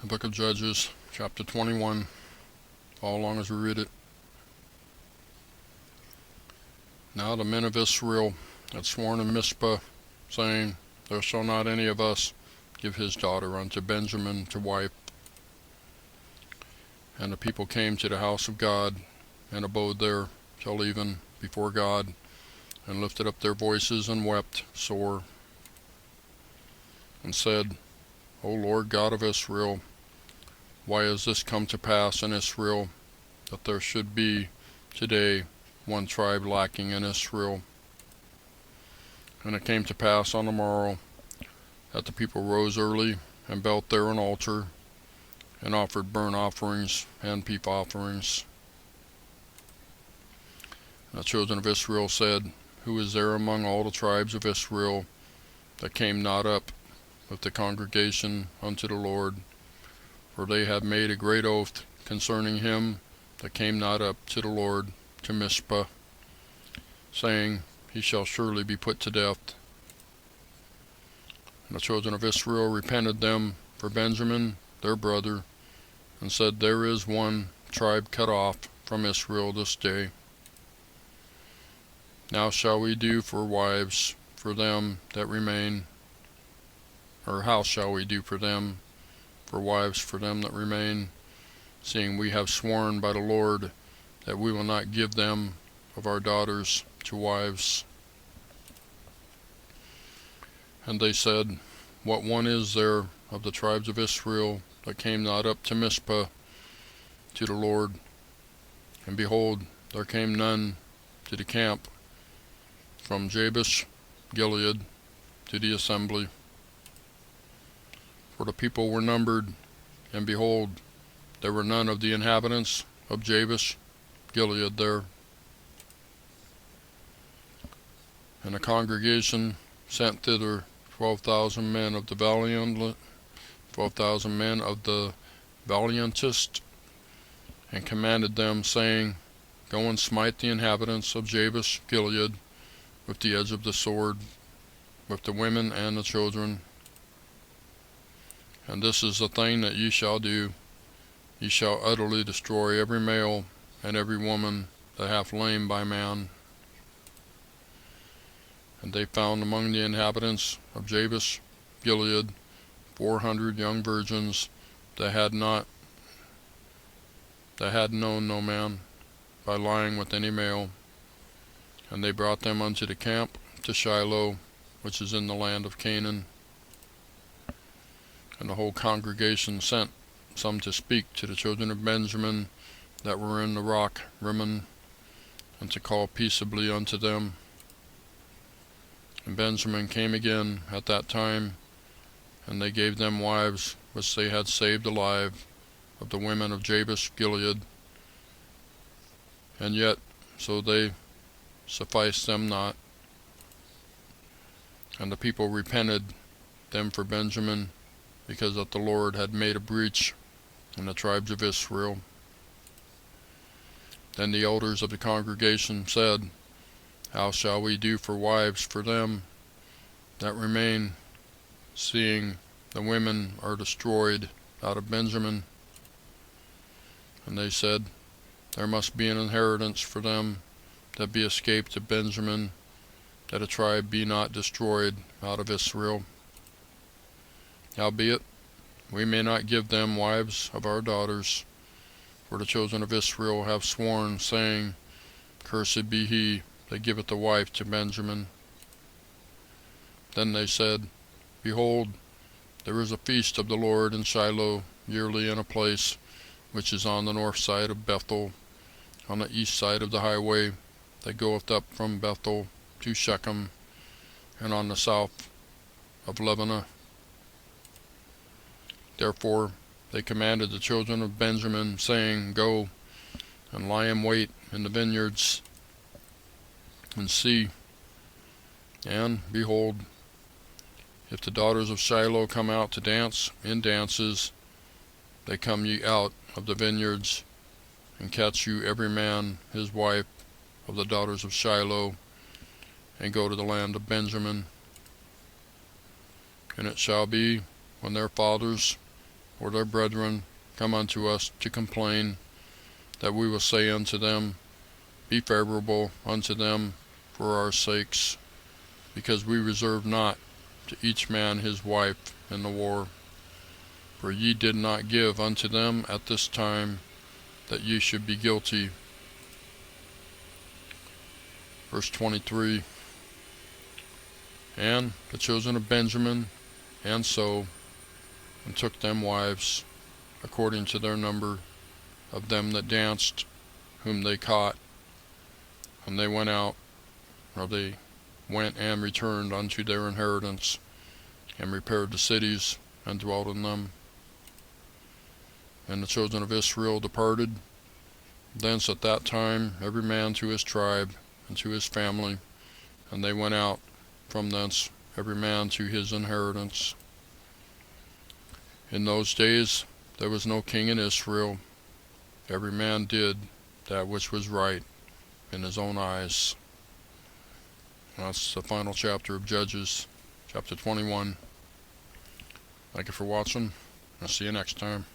The book of Judges, chapter 21. Follow along as we read it. Now the men of Israel had sworn in Mizpah, saying, There shall not any of us give his daughter unto Benjamin to wife. And the people came to the house of God, and abode there till even before God, and lifted up their voices, and wept sore, and said, O Lord God of Israel, why is this come to pass in Israel, that there should be today one tribe lacking in Israel? And it came to pass on the morrow, that the people rose early, and built there an altar, and offered burnt offerings and peace offerings. And the children of Israel said, Who is there among all the tribes of Israel that came not up with the congregation unto the Lord? For they had made a great oath concerning him that came not up to the Lord to Mizpah, saying, He shall surely be put to death. And the children of Israel repented them for Benjamin their brother, and said, There is one tribe cut off from Israel this day. Now shall we do for wives for them that remain? Or how shall we do for them, for wives for them that remain, seeing we have sworn by the Lord that we will not give them of our daughters to wives? And they said, What one is there of the tribes of Israel that came not up to Mizpah to the Lord? And behold, there came none to the camp from Jabesh Gilead to the assembly. For the people were numbered, and behold, there were none of the inhabitants of Jabesh Gilead there. And the congregation sent thither 12,000 men of the valiantest, and commanded them, saying, Go and smite the inhabitants of Jabesh Gilead with the edge of the sword, with the women and the children. And this is the thing that ye shall do: ye shall utterly destroy every male and every woman that hath lain by man. And they found among the inhabitants of Jabesh Gilead 400 young virgins that had known no man by lying with any male. And they brought them unto the camp to Shiloh, which is in the land of Canaan. And the whole congregation sent some to speak to the children of Benjamin that were in the rock Rimmon, and to call peaceably unto them. And Benjamin came again at that time, and they gave them wives which they had saved alive of the women of Jabesh Gilead. And yet so they sufficed them not. And the people repented them for Benjamin, because that the Lord had made a breach in the tribes of Israel. Then the elders of the congregation said, How shall we do for wives for them that remain, seeing the women are destroyed out of Benjamin? And they said, There must be an inheritance for them that be escaped to Benjamin, that a tribe be not destroyed out of Israel. Howbeit, we may not give them wives of our daughters, for the children of Israel have sworn, saying, Cursed be he that giveth a wife to Benjamin. Then they said, Behold, there is a feast of the Lord in Shiloh yearly in a place which is on the north side of Bethel, on the east side of the highway that goeth up from Bethel to Shechem, and on the south of Lebanah. Therefore they commanded the children of Benjamin, saying, Go and lie in wait in the vineyards, and see. And, behold, if the daughters of Shiloh come out to dance in dances, they come ye out of the vineyards, and catch you every man his wife of the daughters of Shiloh, and go to the land of Benjamin. And it shall be, when their fathers or their brethren come unto us to complain, that we will say unto them, Be favorable unto them for our sakes, because we reserve not to each man his wife in the war. For ye did not give unto them at this time, that ye should be guilty. Verse 23. And the children of Benjamin, and took them wives, according to their number, of them that danced, whom they caught. And they went out, or they went and returned unto their inheritance, and repaired the cities, and dwelt in them. And the children of Israel departed thence at that time, every man to his tribe, and to his family, and they went out from thence, every man to his inheritance. In those days there was no king in Israel. Every man did that which was right in his own eyes. And that's the final chapter of Judges, chapter 21. Thank you for watching. I'll see you next time.